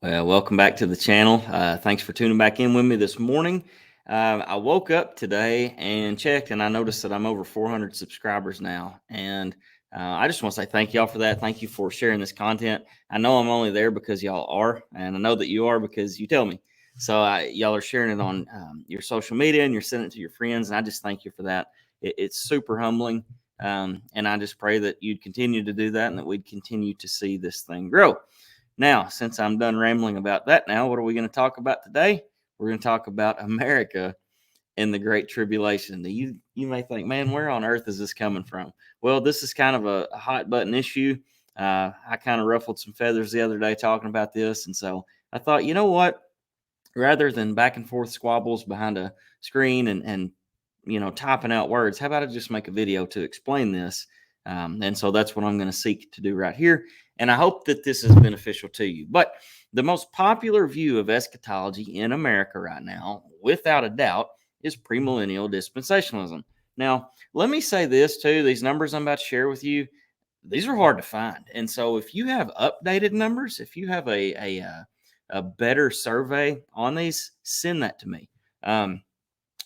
Well, welcome back to the channel. Thanks for tuning back in with me this morning. I woke up today and checked, and I noticed that I'm over 400 subscribers now. And I just want to say thank y'all for that. Thank you for sharing this content. I know I'm only there because y'all are, and I know that you are because you tell me. So y'all are sharing it on your social media and you're sending it to your friends, and I just thank you for that. It's super humbling, and I just pray that you'd continue to do that and that we'd continue to see this thing grow. Now, since I'm done rambling about that now, what are we going to talk about today? We're going to talk about America in the Great Tribulation. Now, you may think, man, where on earth is this coming from? Well, this is kind of a hot button issue. I kind of ruffled some feathers the other day talking about this. And so I thought, you know what? Rather than back and forth squabbles behind a screen and typing out words, how about I just make a video to explain this? And so that's what I'm going to seek to do right here. And I hope that this is beneficial to you. But the most popular view of eschatology in America right now, without a doubt, is premillennial dispensationalism. Now, let me say this too. These numbers I'm about to share with you, these are hard to find. And so if you have updated numbers, if you have a better survey on these, send that to me.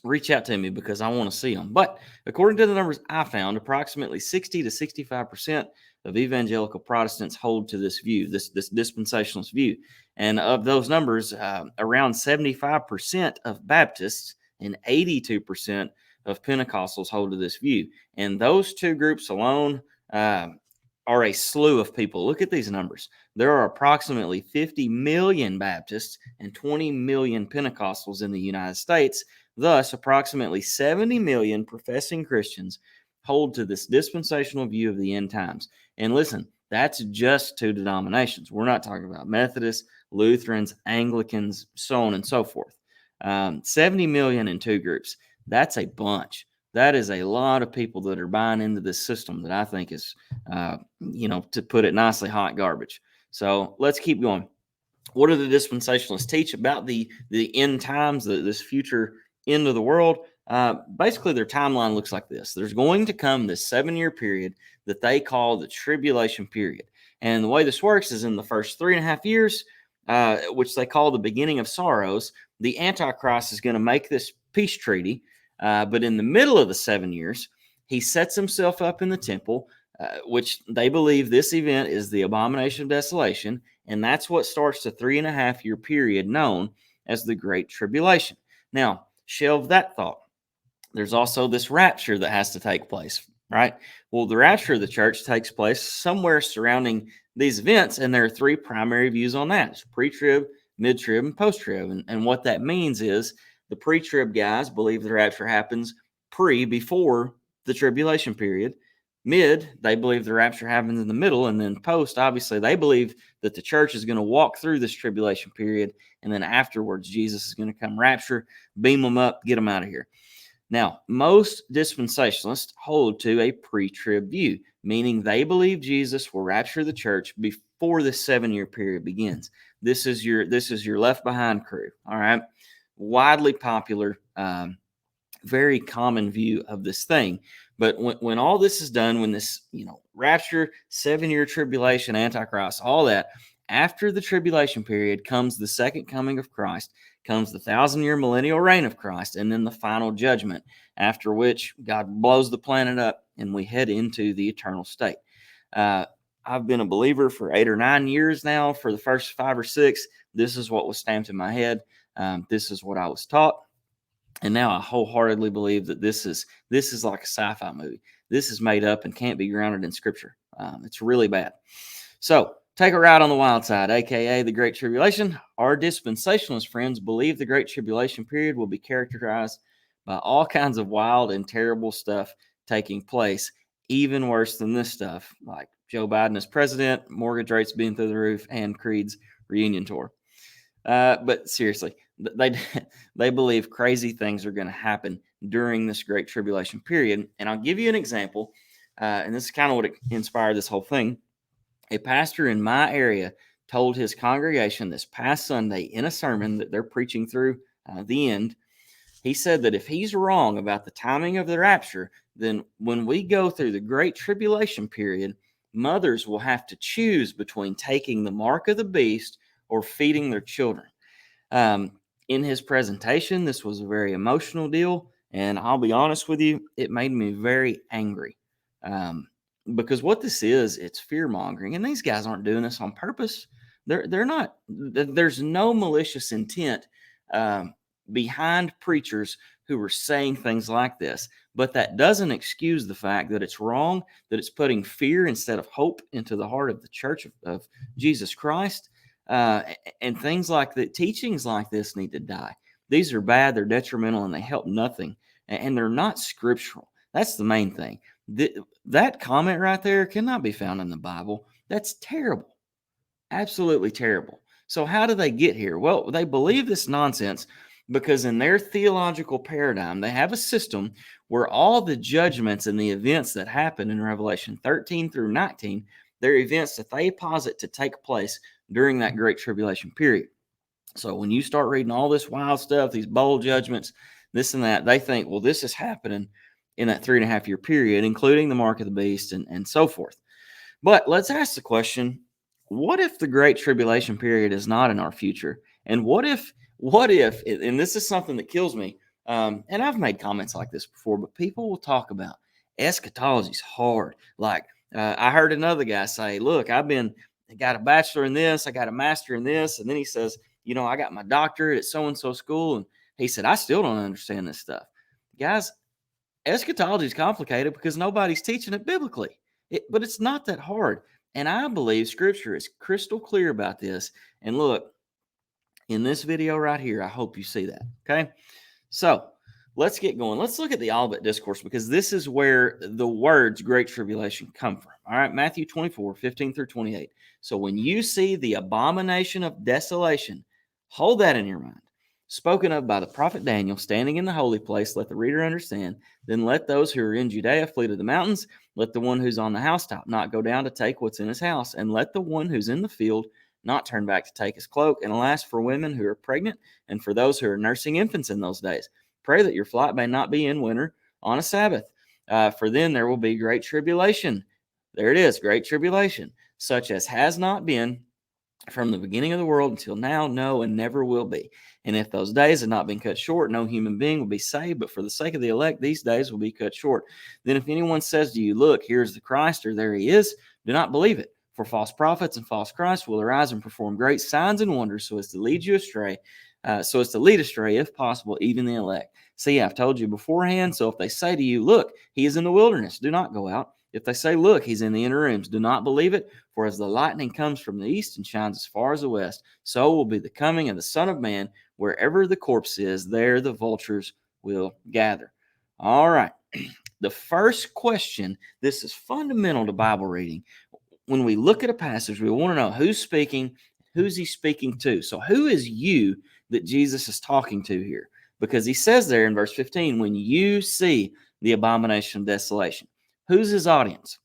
Reach out to me because I want to see them. But according to the numbers I found, approximately 60 to 65% of evangelical Protestants hold to this view, this dispensationalist view. And of those numbers, around 75% of Baptists and 82% of Pentecostals hold to this view. And those two groups alone are a slew of people. Look at these numbers. There are approximately 50 million Baptists and 20 million Pentecostals in the United States. Thus, approximately 70 million professing Christians hold to this dispensational view of the end times. And listen, that's just two denominations. We're not talking about Methodists, Lutherans, Anglicans, so on and so forth. 70 million in two groups. That's a bunch. That is a lot of people that are buying into this system that I think is, to put it nicely, hot garbage. So let's keep going. What do the dispensationalists teach about the end times, this future end of the world? Basically, their timeline looks like this. There's going to come this 7-year period that they call the tribulation period. And the way this works is in the first 3.5 years, which they call the beginning of sorrows, the Antichrist is going to make this peace treaty. But in the middle of the 7 years, he sets himself up in the temple, which they believe this event is the abomination of desolation. And that's what starts the 3.5-year period known as the Great Tribulation. Now, shelve that thought. There's also this rapture that has to take place, right? Well, the rapture of the church takes place somewhere surrounding these events, and there are three primary views on that. It's pre-trib, mid-trib, and post-trib. And what that means is the pre-trib guys believe the rapture happens before the tribulation period. Mid, they believe the rapture happens in the middle, and then post, obviously, they believe that the church is going to walk through this tribulation period, and then afterwards, Jesus is going to come rapture, beam them up, get them out of here. Now, most dispensationalists hold to a pre-trib view, meaning they believe Jesus will rapture the church before the 7-year period begins. This is your left behind crew, all right? Widely popular, very common view of this thing. But when all this is done, when this, rapture, 7-year tribulation, Antichrist, all that, after the tribulation period comes the second coming of Christ, comes the 1,000-year millennial reign of Christ, and then the final judgment, after which God blows the planet up and we head into the eternal state. I've been a believer for 8 or 9 years now. For the first 5 or 6, this is what was stamped in my head. This is what I was taught. And now I wholeheartedly believe that this is like a sci-fi movie. This is made up and can't be grounded in Scripture. It's really bad. So take a ride on the wild side, a.k.a. the Great Tribulation. Our dispensationalist friends believe the Great Tribulation period will be characterized by all kinds of wild and terrible stuff taking place, even worse than this stuff, like Joe Biden as president, mortgage rates being through the roof, and Creed's reunion tour. But seriously, they believe crazy things are going to happen during this Great Tribulation period. And I'll give you an example, and this is kind of what inspired this whole thing. A pastor in my area told his congregation this past Sunday in a sermon that they're preaching through the end. He said that if he's wrong about the timing of the rapture, then when we go through the Great Tribulation period, mothers will have to choose between taking the mark of the beast or feeding their children. Um, in his presentation, this was a very emotional deal, and I'll be honest with you, it made me very angry. Um, because what this is, it's fear mongering, and these guys aren't doing this on purpose. They're not. There's no malicious intent um, behind preachers who are saying things like this. But that doesn't excuse the fact that it's wrong, that it's putting fear instead of hope into the heart of the church of Jesus Christ. And things like that, teachings like this need to die. These are bad, they're detrimental, and they help nothing. And they're not scriptural. That's the main thing. That comment right there cannot be found in the Bible. That's terrible. Absolutely terrible. So, how do they get here? Well, they believe this nonsense because in their theological paradigm, they have a system where all the judgments and the events that happen in Revelation 13 through 19, they're events that they posit to take place during that great tribulation period. So, when you start reading all this wild stuff, these bold judgments, this and that, they think, well, this is happening in that 3.5 year period, including the mark of the beast and so forth. But let's ask the question, what if the great tribulation period is not in our future? And what if, and this is something that kills me, and I've made comments like this before, but people will talk about eschatology is hard. Like I heard another guy say, look, I got a bachelor in this, I got a master in this. And then he says, I got my doctorate at so-and-so school. And he said, I still don't understand this stuff. Guys, eschatology is complicated because nobody's teaching it biblically. But it's not that hard. And I believe scripture is crystal clear about this. And look, in this video right here, I hope you see that. Okay. So let's get going. Let's look at the Olivet discourse because this is where the words great tribulation come from. All right. Matthew 24, 15 through 28. So when you see the abomination of desolation, hold that in your mind. Spoken of by the prophet Daniel, standing in the holy place, let the reader understand. Then let those who are in Judea flee to the mountains. Let the one who's on the housetop not go down to take what's in his house. And let the one who's in the field not turn back to take his cloak. And alas, for women who are pregnant and for those who are nursing infants in those days, pray that your flight may not be in winter on a Sabbath. For then there will be great tribulation. There it is, great tribulation, such as has not been from the beginning of the world until now, no, and never will be. And if those days have not been cut short, no human being will be saved. But for the sake of the elect, these days will be cut short. Then if anyone says to you, look, here's the Christ, or there he is, do not believe it. For false prophets and false Christs will arise and perform great signs and wonders so as to lead you astray, if possible, even the elect. See, I've told you beforehand. So if they say to you, look, he is in the wilderness, do not go out. If they say, look, he's in the inner rooms, do not believe it. For as the lightning comes from the east and shines as far as the west, so will be the coming of the Son of Man. Wherever the corpse is, there the vultures will gather. All right. The first question, this is fundamental to Bible reading. When we look at a passage, we want to know who's speaking, who's he speaking to. So who is you that Jesus is talking to here? Because he says there in verse 15, when you see the abomination of desolation, who's his audience?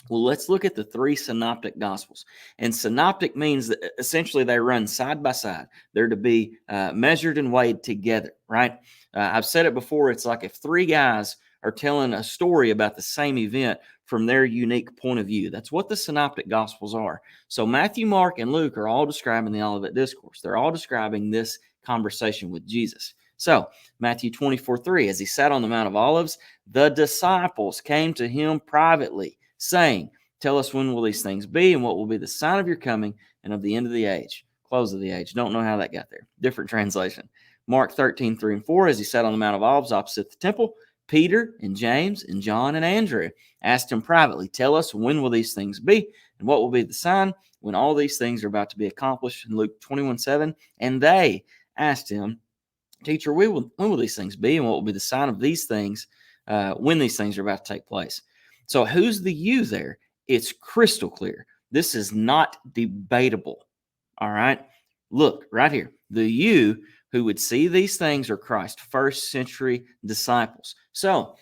Well, let's look at the three synoptic gospels. And synoptic means that essentially they run side by side. They're to be measured and weighed together, right? I've said it before. It's like if three guys are telling a story about the same event from their unique point of view. That's what the synoptic gospels are. So Matthew, Mark, and Luke are all describing the Olivet discourse. They're all describing this conversation with Jesus. So Matthew 24:3, as he sat on the Mount of Olives, the disciples came to him privately, saying, tell us when will these things be and what will be the sign of your coming and of the end of the age, close of the age. Don't know how that got there. Different translation. Mark 13:3-4, as he sat on the Mount of Olives opposite the temple, Peter and James and John and Andrew asked him privately, tell us when will these things be and what will be the sign when all these things are about to be accomplished. In Luke 21:7, and they asked him, teacher, when will these things be and what will be the sign of these things when these things are about to take place? So who's the you there? It's crystal clear. This is not debatable. All right. Look right here. The you who would see these things are Christ's first century disciples. So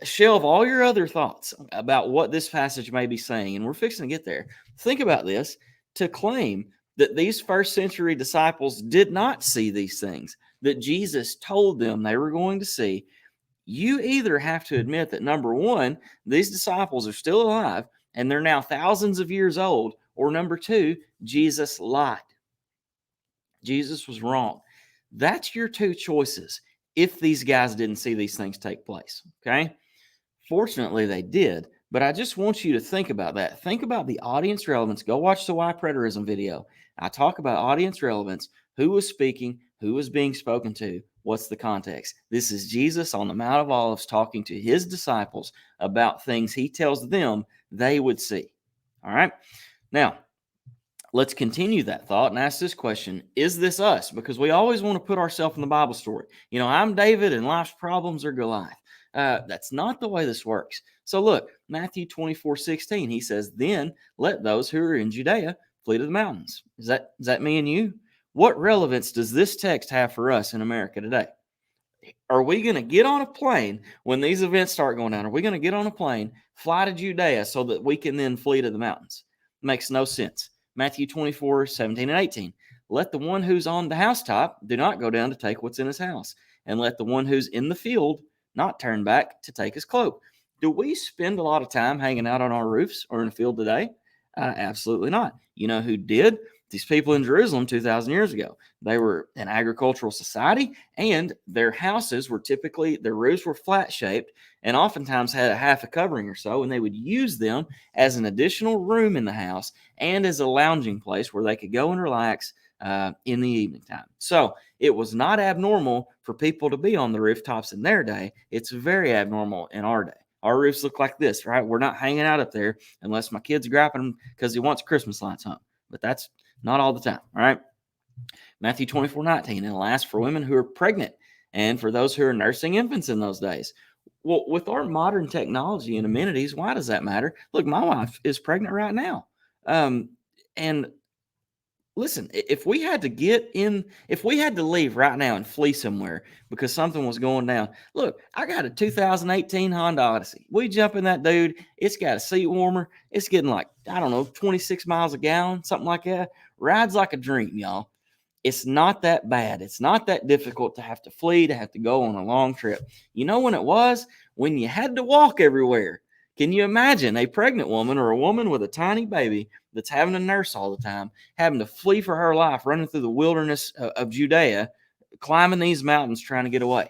shelve all your other thoughts about what this passage may be saying, and we're fixing to get there. Think about this. To claim that these first century disciples did not see these things that Jesus told them they were going to see, you either have to admit that, number one, these disciples are still alive and they're now thousands of years old, or number two, Jesus lied. Jesus was wrong. That's your two choices if these guys didn't see these things take place. Okay. Fortunately, they did. But I just want you to think about that. Think about the audience relevance. Go watch the Why Preterism video. I talk about audience relevance, who was speaking, who was being spoken to, what's the context. This is Jesus on the Mount of Olives talking to his disciples about things he tells them they would see. All right. Now, let's continue that thought and ask this question. Is this us? Because we always want to put ourselves in the Bible story. I'm David and life's problems are Goliath. That's not the way this works. So look, Matthew 24:16, he says, then let those who are in Judea flee to the mountains. Is that me and you? What relevance does this text have for us in America today? Are we going to get on a plane when these events start going down? Are we going to get on a plane, fly to Judea so that we can then flee to the mountains? Makes no sense. Matthew 24:17 and 18. Let the one who's on the housetop do not go down to take what's in his house, and let the one who's in the field not turn back to take his cloak. Do we spend a lot of time hanging out on our roofs or in the field today? Absolutely not. You know who did? These people in Jerusalem 2,000 years ago. They were an agricultural society, and their houses were typically, their roofs were flat shaped and oftentimes had a half a covering or so, and they would use them as an additional room in the house and as a lounging place where they could go and relax in the evening time. So it was not abnormal for people to be on the rooftops in their day. It's very abnormal in our day. Our roofs look like this, right? We're not hanging out up there unless my kid's grabbing them because he wants Christmas lights hung. But that's not all the time, all right? Matthew 24:19, and alas, for women who are pregnant and for those who are nursing infants in those days. Well, with our modern technology and amenities, why does that matter? Look, my wife is pregnant right now. And listen, if we had to leave right now and flee somewhere because something was going down, look, I got a 2018 Honda Odyssey. We jump in that dude. It's got a seat warmer. It's getting like, 26 miles a gallon, something like that. Rides like a dream, y'all. It's not that bad. It's not that difficult to have to flee, to have to go on a long trip. You know when it was? When you had to walk everywhere. Can you imagine a pregnant woman or a woman with a tiny baby that's having to nurse all the time, having to flee for her life, running through the wilderness of Judea, climbing these mountains trying to get away?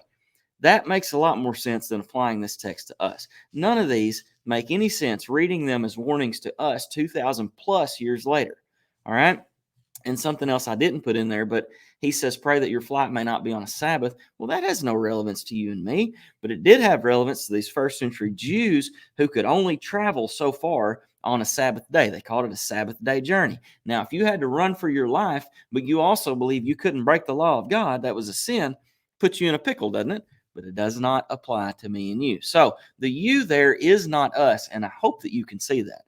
That makes a lot more sense than applying this text to us. None of these make any sense reading them as warnings to us 2,000 plus years later. All right? And something else I didn't put in there, but he says, pray that your flight may not be on a Sabbath. Well, that has no relevance to you and me, but it did have relevance to these first century Jews who could only travel so far on a Sabbath day. They called it a Sabbath day journey. Now, if you had to run for your life, but you also believe you couldn't break the law of God, that was a sin, puts you in a pickle, doesn't it? But it does not apply to me and you. So the you there is not us, and I hope that you can see that.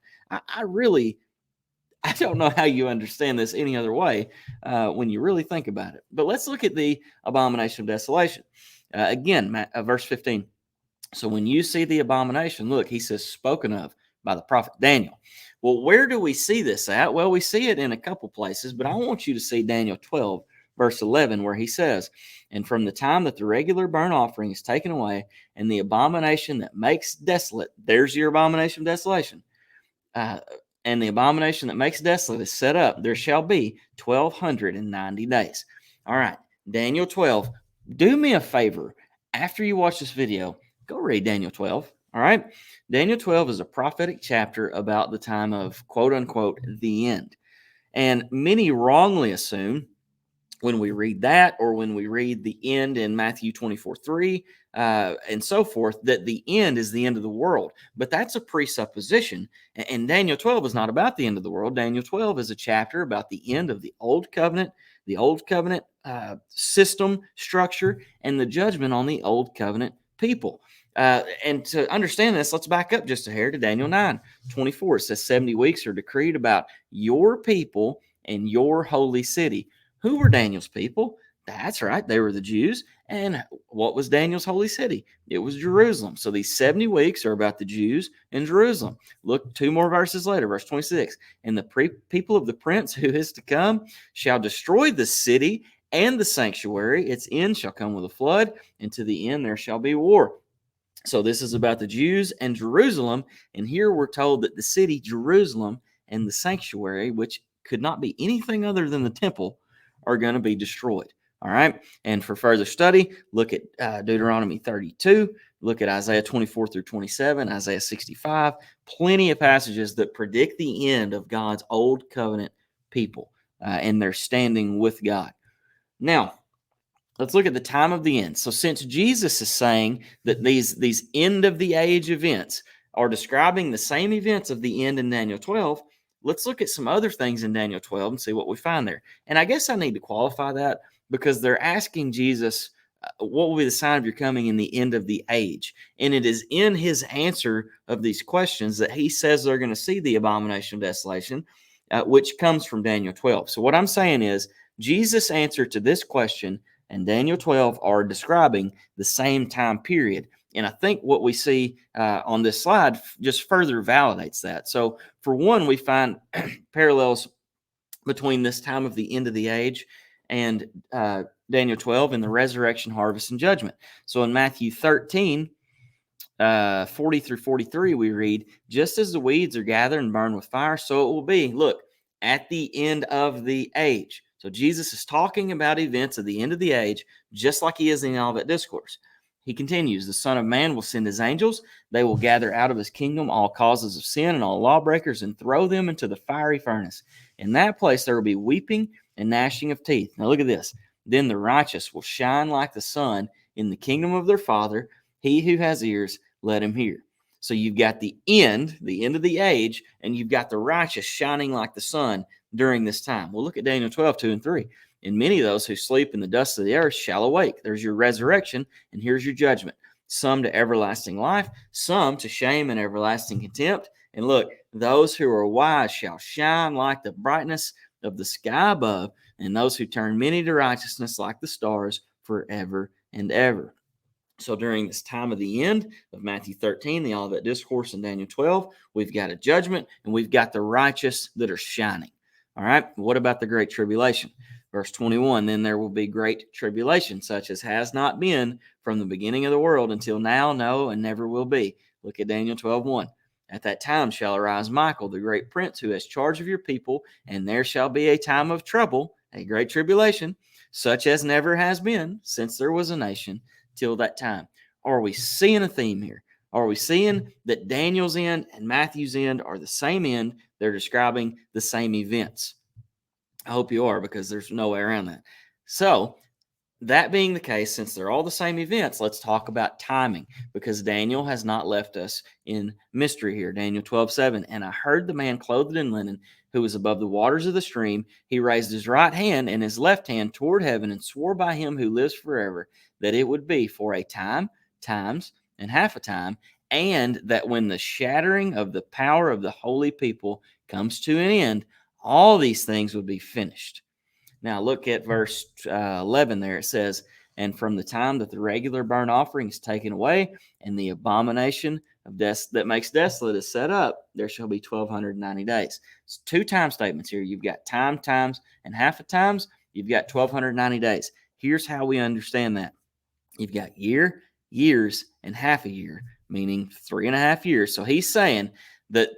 I don't know how you understand this any other way when you really think about it. But let's look at the abomination of desolation. Again, verse 15. So when you see the abomination, look, he says, spoken of by the prophet Daniel. Well, where do we see this at? Well, we see it in a couple places, but I want you to see Daniel 12, verse 11, where he says, and from the time that the regular burnt offering is taken away and the abomination that makes desolate, there's your abomination of desolation, and the abomination that makes desolate is set up, there shall be 1,290 days. All right, Daniel 12. Do me a favor. After you watch this video, go read Daniel 12. All right? Daniel 12 is a prophetic chapter about the time of, quote unquote, the end. And many wrongly assume when we read that, or when we read the end in Matthew 24:3, and so forth, that the end is the end of the world. But that's a presupposition. And Daniel 12 is not about the end of the world. Daniel 12 is a chapter about the end of the old covenant system, structure, and the judgment on the old covenant people. And to understand this, let's back up just a hair to Daniel 9:24. It says 70 weeks are decreed about your people and your holy city. Who were Daniel's people? That's right. They were the Jews. And what was Daniel's holy city? It was Jerusalem. So these 70 weeks are about the Jews and Jerusalem. Look 2 more verses later, verse 26. And the people of the prince who is to come shall destroy the city and the sanctuary. Its end shall come with a flood, and to the end there shall be war. So this is about the Jews and Jerusalem. And here we're told that the city, Jerusalem, and the sanctuary, which could not be anything other than the temple, are going to be destroyed. All right. And for further study, look at Deuteronomy 32, look at Isaiah 24 through 27, Isaiah 65, plenty of passages that predict the end of God's old covenant people and their standing with God. Now, let's look at the time of the end. So since Jesus is saying that these end of the age events are describing the same events of the end in Daniel 12, let's look at some other things in Daniel 12 and see what we find there. And I guess I need to qualify that because they're asking Jesus, what will be the sign of your coming in the end of the age? And it is in his answer of these questions that he says they're going to see the abomination of desolation, which comes from Daniel 12. So what I'm saying is Jesus' answer to this question and Daniel 12 are describing the same time period. And I think what we see on this slide just further validates that. So for one, we find parallels between this time of the end of the age and Daniel 12 and the resurrection, harvest, and judgment. So in Matthew 13, 40 through 43, we read, just as the weeds are gathered and burned with fire, so it will be, look, at the end of the age. So Jesus is talking about events of the end of the age, just like he is in the Olivet discourse. He continues, the Son of Man will send his angels. They will gather out of his kingdom all causes of sin and all lawbreakers and throw them into the fiery furnace. In that place there will be weeping and gnashing of teeth. Now look at this. Then the righteous will shine like the sun in the kingdom of their Father. He who has ears, let him hear. So you've got the end of the age, and you've got the righteous shining like the sun during this time. Well, look at Daniel 12, 2 and 3. And many of those who sleep in the dust of the earth shall awake. There's your resurrection, and here's your judgment. Some to everlasting life, some to shame and everlasting contempt. And look, those who are wise shall shine like the brightness of the sky above, and those who turn many to righteousness like the stars forever and ever. So during this time of the end of Matthew 13, the Olivet Discourse, in Daniel 12, we've got a judgment and we've got the righteous that are shining. All right, what about the Great Tribulation? Verse 21, then there will be great tribulation, such as has not been from the beginning of the world until now, no, and never will be. Look at Daniel 12:1. At that time shall arise Michael, the great prince, who has charge of your people, and there shall be a time of trouble, a great tribulation, such as never has been since there was a nation till that time. Are we seeing a theme here? Are we seeing that Daniel's end and Matthew's end are the same end? They're describing the same events. I hope you are, because there's no way around that. So, that being the case, since they're all the same events, let's talk about timing, because Daniel has not left us in mystery here. Daniel 12:7. And I heard the man clothed in linen who was above the waters of the stream. He raised his right hand and his left hand toward heaven and swore by him who lives forever that it would be for a time, times, and half a time, and that when the shattering of the power of the holy people comes to an end, all these things would be finished. Now look at verse 11 there. It says, and from the time that the regular burnt offering is taken away and the abomination of that makes desolate is set up, there shall be 1,290 days. It's two time statements here. You've got time, times, and half a times. You've got 1,290 days. Here's how we understand that. You've got year, years, and half a year, meaning 3.5 years. So he's saying that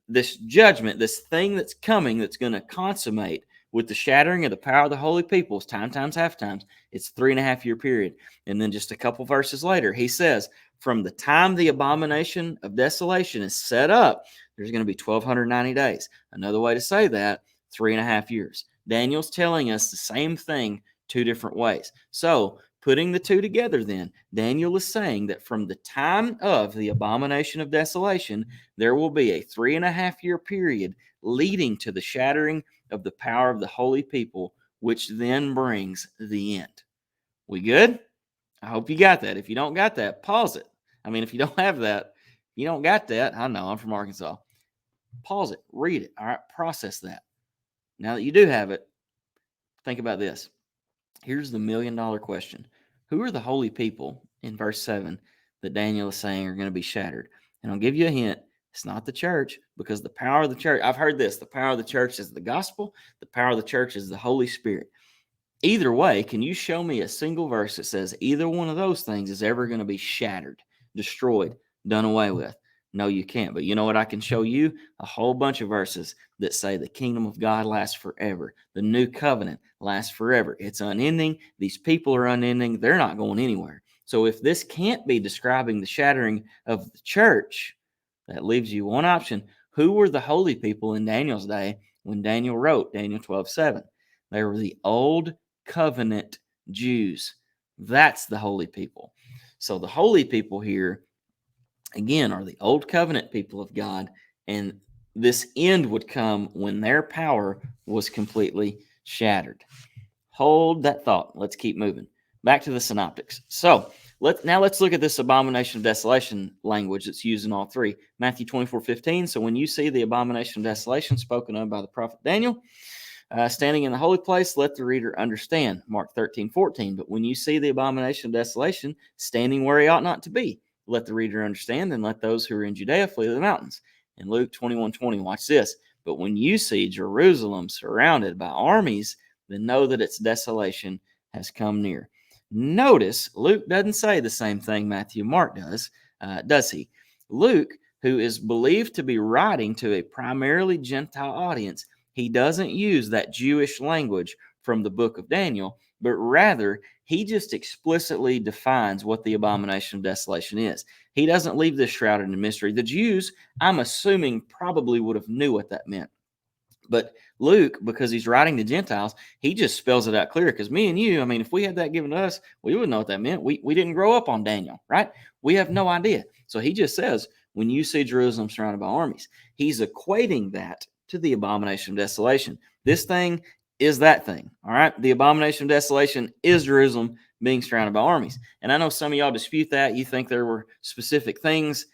this judgment, this thing that's coming, that's going to consummate with the shattering of the power of the holy peoples, time times half times, it's 3.5 year period. And then just a couple verses later, he says, from the time the abomination of desolation is set up, there's going to be 1,290 days. Another way to say that, 3.5 years. Daniel's telling us the same thing two different ways. So putting the two together then, Daniel is saying that from the time of the abomination of desolation, there will be a 3.5 year period leading to the shattering of the power of the holy people, which then brings the end. We good? I hope you got that. If you don't got that, pause it. I mean, if you don't have that, you don't got that. I know, I'm from Arkansas. Pause it, read it. All right, process that. Now that you do have it, think about this. Here's the $1 million question. Who are the holy people in verse 7 that Daniel is saying are going to be shattered? And I'll give you a hint. It's not the church, because the power of the church, I've heard this, the power of the church is the gospel. The power of the church is the Holy Spirit. Either way, can you show me a single verse that says either one of those things is ever going to be shattered, destroyed, done away with? No, you can't. But you know what? I can show you a whole bunch of verses that say the kingdom of God lasts forever. The new covenant lasts forever. It's unending. These people are unending. They're not going anywhere. So if this can't be describing the shattering of the church, that leaves you one option. Who were the holy people in Daniel's day when Daniel wrote Daniel 12:7? They were the old covenant Jews. That's the holy people. So the holy people here, again, are the old covenant people of God. And this end would come when their power was completely shattered. Hold that thought. Let's keep moving. Back to the synoptics. So let's look at this abomination of desolation language that's used in all three. Matthew 24:15. So when you see the abomination of desolation spoken of by the prophet Daniel, standing in the holy place, let the reader understand. Mark 13:14. But when you see the abomination of desolation standing where he ought not to be, let the reader understand, and let those who are in Judea flee to the mountains. In Luke 21:20, watch this. But when you see Jerusalem surrounded by armies, then know that its desolation has come near. Notice Luke doesn't say the same thing Matthew and Mark does he? Luke, who is believed to be writing to a primarily Gentile audience, he doesn't use that Jewish language from the book of Daniel, but rather he just explicitly defines what the abomination of desolation is. He doesn't leave this shrouded in mystery. The Jews, I'm assuming, probably would have knew what that meant. But Luke, because he's writing to Gentiles, he just spells it out clear. Because me and you, I mean, if we had that given to us, we wouldn't know what that meant. We didn't grow up on Daniel, right? We have no idea. So he just says, when you see Jerusalem surrounded by armies, he's equating that to the abomination of desolation. This thing is that thing, all right? The abomination of desolation is Jerusalem being surrounded by armies. And I know some of y'all dispute that. You think there were specific things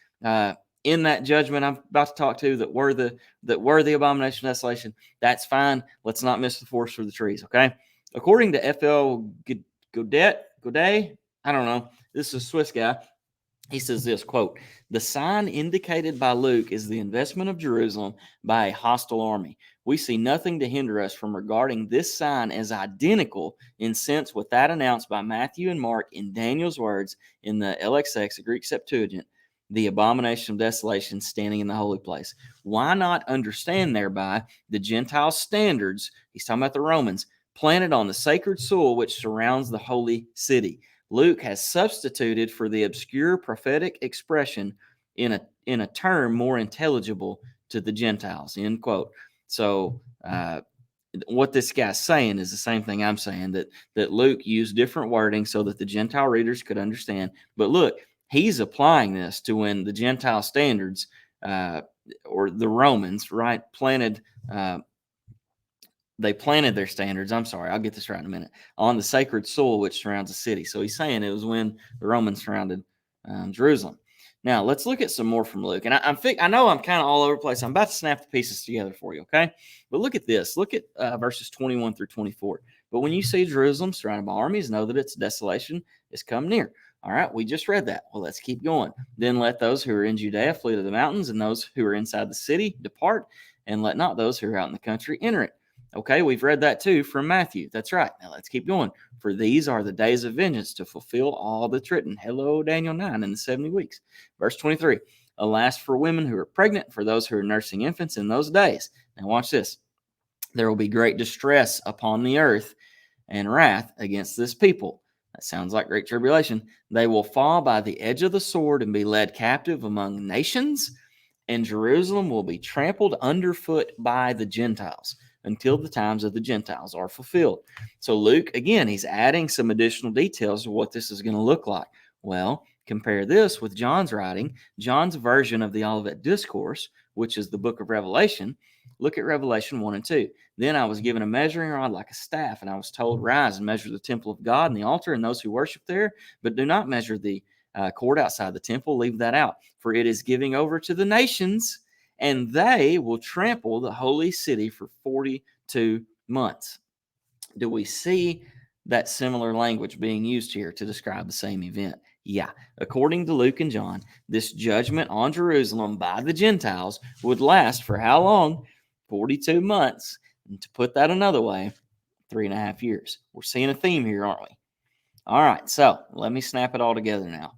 in that judgment I'm about to talk to that were the abomination of desolation. That's fine. Let's not miss the forest for the trees, okay? According to F.L. Godet, I don't know. This is a Swiss guy. He says this, quote, the sign indicated by Luke is the investment of Jerusalem by a hostile army. We see nothing to hinder us from regarding this sign as identical in sense with that announced by Matthew and Mark in Daniel's words in the LXX, the Greek Septuagint, the abomination of desolation standing in the holy place. Why not understand thereby the Gentile standards, he's talking about the Romans, planted on the sacred soil which surrounds the holy city? Luke has substituted for the obscure prophetic expression in a term more intelligible to the Gentiles, end quote. So what this guy's saying is the same thing I'm saying, that Luke used different wording so that the Gentile readers could understand. But look, he's applying this to when the Gentile standards or the Romans, right, they planted their standards, I'm sorry, I'll get this right in a minute, on the sacred soil which surrounds the city. So he's saying it was when the Romans surrounded Jerusalem. Now, let's look at some more from Luke. And I know I'm kind of all over the place. I'm about to snap the pieces together for you, okay? But look at this. Look at verses 21 through 24. But when you see Jerusalem surrounded by armies, know that its desolation is come near. All right, we just read that. Well, let's keep going. Then let those who are in Judea flee to the mountains, and those who are inside the city depart, and let not those who are out in the country enter it. Okay, we've read that too from Matthew. That's right. Now let's keep going. For these are the days of vengeance to fulfill all that's written. Hello, Daniel 9 in the 70 weeks. Verse 23. Alas for women who are pregnant, for those who are nursing infants in those days. Now watch this. There will be great distress upon the earth and wrath against this people. That sounds like great tribulation. They will fall by the edge of the sword and be led captive among nations, and Jerusalem will be trampled underfoot by the Gentiles until the times of the Gentiles are fulfilled. So Luke, again, he's adding some additional details of what this is going to look like. Well, compare this with John's writing, John's version of the Olivet discourse, which is the book of Revelation. Look at Revelation 1 and 2. Then I was given a measuring rod like a staff, and I was told, rise and measure the temple of God and the altar and those who worship there, but do not measure the court outside the temple. Leave that out, for it is giving over to the nations, and they will trample the holy city for 42 months. Do we see that similar language being used here to describe the same event? Yeah. According to Luke and John, this judgment on Jerusalem by the Gentiles would last for how long? 42 months. And to put that another way, 3.5 years. We're seeing a theme here, aren't we? All right, so let me snap it all together now.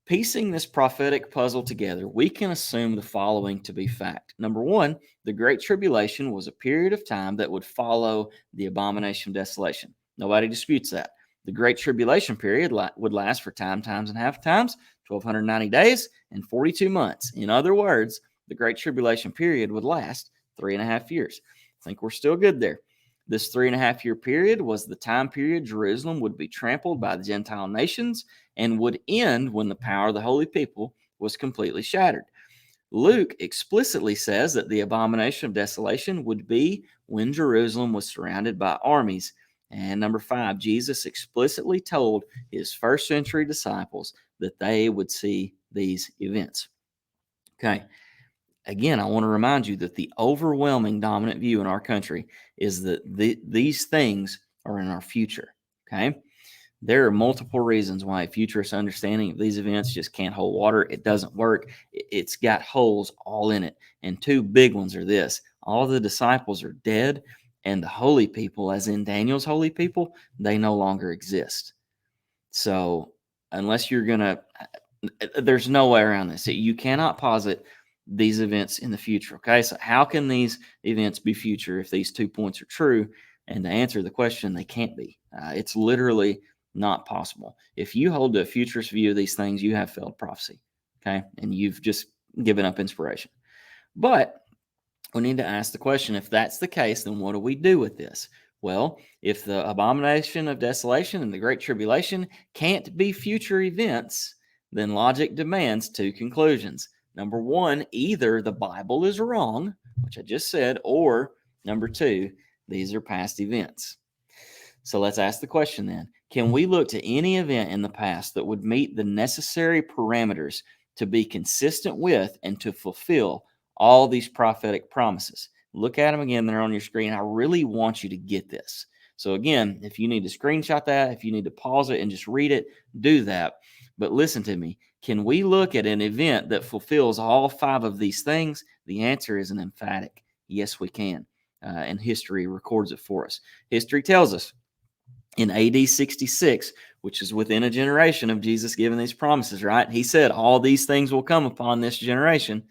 Piecing this prophetic puzzle together, we can assume the following to be fact. Number one, the Great Tribulation was a period of time that would follow the abomination of desolation. Nobody disputes that. The Great Tribulation period would last for times, and half times, 1,290 days and 42 months. In other words, the Great Tribulation period would last 3.5 years. I think we're still good there. This 3.5 year period was the time period Jerusalem would be trampled by the Gentile nations and would end when the power of the holy people was completely shattered. Luke explicitly says that the abomination of desolation would be when Jerusalem was surrounded by armies. And number 5, Jesus explicitly told his first century disciples that they would see these events. Okay. Again, I want to remind you that the overwhelming dominant view in our country is that these things are in our future. Okay. There are multiple reasons why a futurist understanding of these events just can't hold water. It doesn't work. It's got holes all in it. And 2 big ones are this: all the disciples are dead, and the holy people, as in Daniel's holy people, they no longer exist. So unless you're going to, there's no way around this. You cannot posit these events in the future. Okay. So how can these events be future if these 2 points are true? And to answer the question, they can't be. It's literally not possible. If you hold a futurist view of these things, you have failed prophecy. Okay. And you've just given up inspiration. But we need to ask the question, if that's the case, then what do we do with this? Well, if the abomination of desolation and the Great Tribulation can't be future events, then logic demands 2 conclusions. Number 1, either the Bible is wrong, which I just said, or number 2, these are past events. So let's ask the question then. Can we look to any event in the past that would meet the necessary parameters to be consistent with and to fulfill all these prophetic promises? Look at them again. They're on your screen. I really want you to get this. So again, if you need to screenshot that, if you need to pause it and just read it, do that. But listen to me. Can we look at an event that fulfills all 5 of these things? The answer is an emphatic yes, we can. And history records it for us. History tells us in AD 66, which is within a generation of Jesus giving these promises, right? He said all these things will come upon this generation.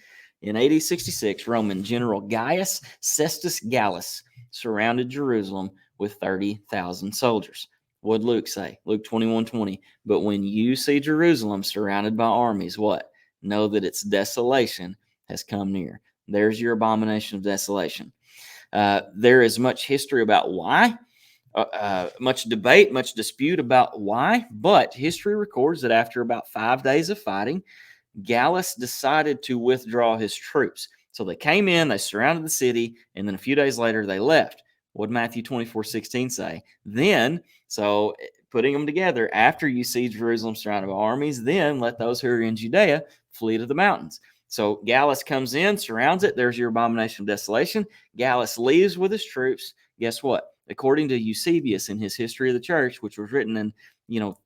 In AD 66, Roman General Gaius Cestus Gallus surrounded Jerusalem with 30,000 soldiers. What did Luke say? Luke 21:20. But when you see Jerusalem surrounded by armies, what? Know that its desolation has come near. There's your abomination of desolation. There is much history about why. Much debate, much dispute about why, but history records that after about 5 days of fighting, Gallus decided to withdraw his troops. So they came in, they surrounded the city, and then a few days later they left. What did Matthew 24:16 say? Then, so putting them together, after you see Jerusalem surrounded by armies, then let those who are in Judea flee to the mountains. So Gallus comes in, surrounds it. There's your abomination of desolation. Gallus leaves with his troops. Guess what? According to Eusebius in his History of the Church, which was written in,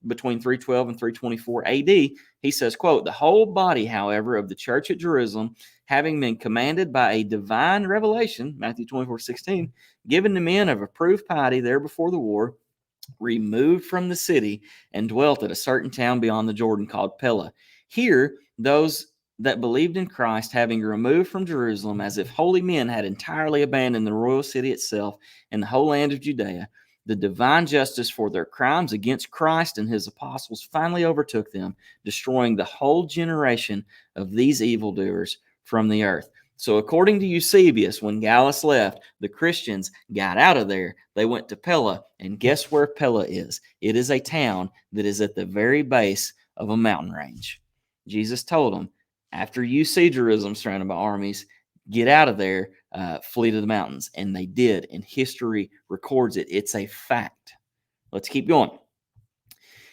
between 312 and 324 AD, he says, quote, the whole body, however, of the church at Jerusalem, having been commanded by a divine revelation, Matthew 24:16, given to men of approved piety there before the war, removed from the city and dwelt at a certain town beyond the Jordan called Pella. Here, those that believed in Christ, having removed from Jerusalem, as if holy men had entirely abandoned the royal city itself and the whole land of Judea, the divine justice for their crimes against Christ and his apostles finally overtook them, destroying the whole generation of these evildoers from the earth. So according to Eusebius, when Gallus left, the Christians got out of there. They went to Pella, and guess where Pella is? It is a town that is at the very base of a mountain range. Jesus told them, after you see Jerusalem surrounded by armies, get out of there, flee to the mountains. And they did, and history records it. It's a fact. Let's keep going.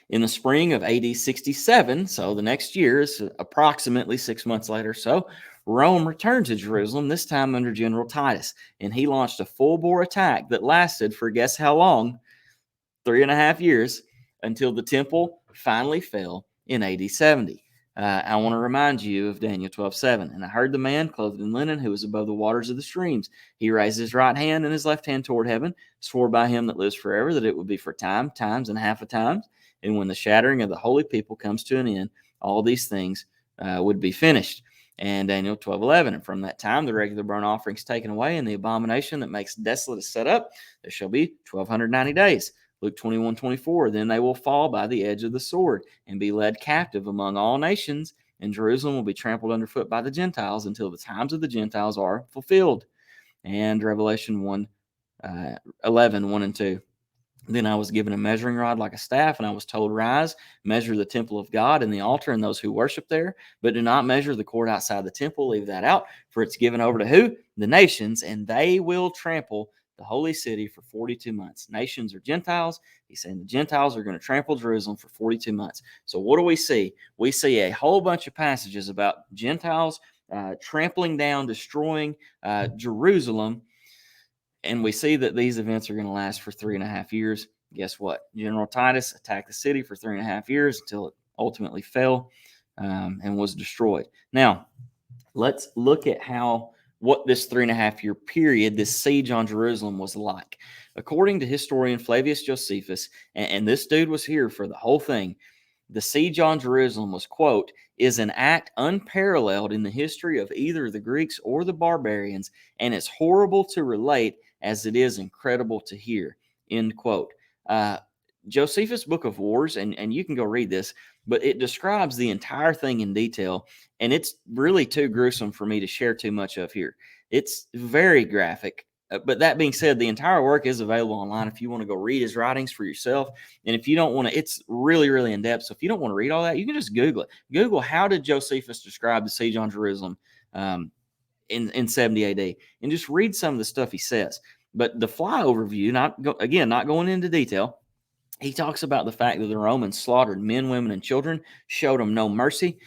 In the spring of AD 67, so the next year is approximately 6 months later, so Rome returned to Jerusalem, this time under General Titus, and he launched a full-bore attack that lasted for guess how long? 3.5 years, until the temple finally fell in AD 70. I want to remind you of Daniel 12:7. And I heard the man clothed in linen who was above the waters of the streams. He raised his right hand and his left hand toward heaven, swore by him that lives forever that it would be for time, times, and half a time. And when the shattering of the holy people comes to an end, all these things would be finished. And Daniel 12:11, and from that time the regular burnt offerings taken away, and the abomination that makes desolate is set up. There shall be 1290 days. Luke 21:24, then they will fall by the edge of the sword and be led captive among all nations, and Jerusalem will be trampled underfoot by the Gentiles until the times of the Gentiles are fulfilled. And Revelation 11, 1 and 2. Then I was given a measuring rod like a staff, and I was told, rise, measure the temple of God and the altar and those who worship there, but do not measure the court outside the temple. Leave that out, for it's given over to who? The nations, and they will trample the holy city for 42 months. Nations are Gentiles. He's saying the Gentiles are going to trample Jerusalem for 42 months. So what do we see? We see a whole bunch of passages about Gentiles trampling down, destroying Jerusalem. And we see that these events are going to last for 3.5 years. Guess what? General Titus attacked the city for 3.5 years until it ultimately fell and was destroyed. Now, let's look at what this 3.5 year period, this siege on Jerusalem, was like. According to historian Flavius Josephus, and this dude was here for the whole thing, the siege on Jerusalem was, quote, is an act unparalleled in the history of either the Greeks or the barbarians, and it's horrible to relate as it is incredible to hear, end quote. Josephus' Book of Wars, and you can go read this, but it describes the entire thing in detail, and it's really too gruesome for me to share too much of here. It's very graphic. But that being said, the entire work is available online if you want to go read his writings for yourself. And if you don't want to, it's really, really in depth. So if you don't want to read all that, you can just Google it. Google, how did Josephus describe the siege on Jerusalem in 70 AD? And just read some of the stuff he says. But the fly overview, not going into detail, he talks about the fact that the Romans slaughtered men, women, and children, showed them no mercy.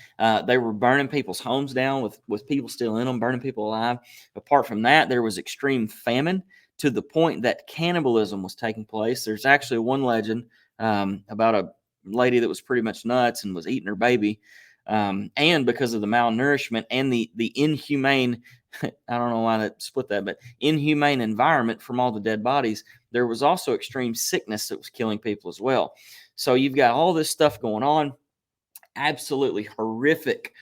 They were burning people's homes down with people still in them, burning people alive. Apart from that, there was extreme famine to the point that cannibalism was taking place. There's actually one legend about a lady that was pretty much nuts and was eating her baby. And because of the malnourishment and the inhumane, I don't know why to split that, but inhumane environment from all the dead bodies, there was also extreme sickness that was killing people as well. So you've got all this stuff going on. Absolutely horrific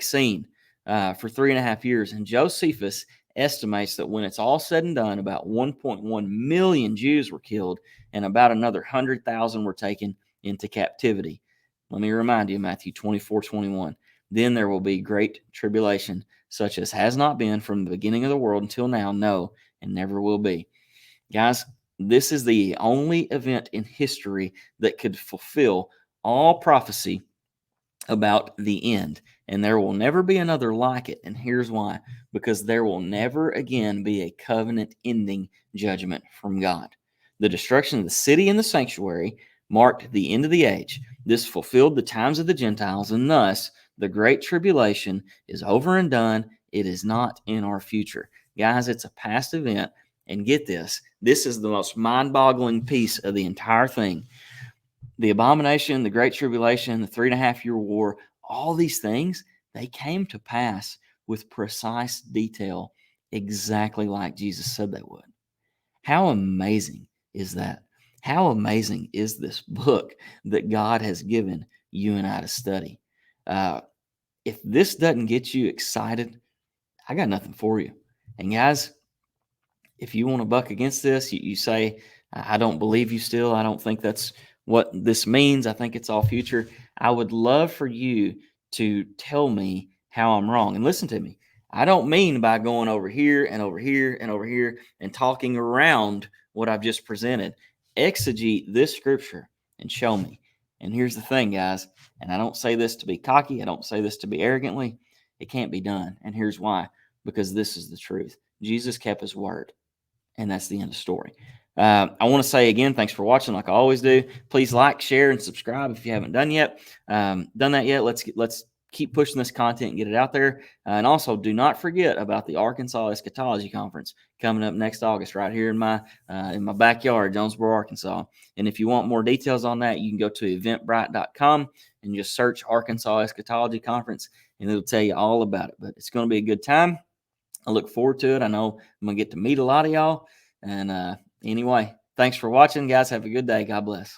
scene for 3.5 years. And Josephus estimates that when it's all said and done, about 1.1 million Jews were killed and about another 100,000 were taken into captivity. Let me remind you, Matthew 24:21. Then there will be great tribulation, such as has not been from the beginning of the world until now, no, and never will be. Guys, this is the only event in history that could fulfill all prophecy about the end. And there will never be another like it. And here's why. Because there will never again be a covenant ending judgment from God. The destruction of the city and the sanctuary marked the end of the age. This fulfilled the times of the Gentiles, and thus the great tribulation is over and done. It is not in our future. Guys, it's a past event. And get this, this is the most mind-boggling piece of the entire thing. The abomination, the great tribulation, the 3.5 year war, all these things, they came to pass with precise detail, exactly like Jesus said they would. How amazing is that? How amazing is this book that God has given you and I to study? If this doesn't get you excited, I got nothing for you. And guys, if you want to buck against this, you say, I don't believe you still. I don't think that's what this means. I think it's all future. I would love for you to tell me how I'm wrong. And listen to me. I don't mean by going over here and over here and over here and talking around what I've just presented. Exegete this scripture and show me. And here's the thing, guys, and I don't say this to be cocky. I don't say this to be arrogantly. It can't be done. And here's why. Because this is the truth. Jesus kept his word. And that's the end of the story. I want to say again, thanks for watching, like I always do. Please like, share, and subscribe if you haven't done that yet. Let's keep pushing this content and get it out there. And also, do not forget about the Arkansas Eschatology Conference coming up next August, right here in my backyard, Jonesboro, Arkansas. And if you want more details on that, you can go to eventbrite.com and just search Arkansas Eschatology Conference, and it'll tell you all about it. But it's going to be a good time. I look forward to it. I know I'm going to get to meet a lot of y'all. And anyway, thanks for watching, guys. Have a good day. God bless.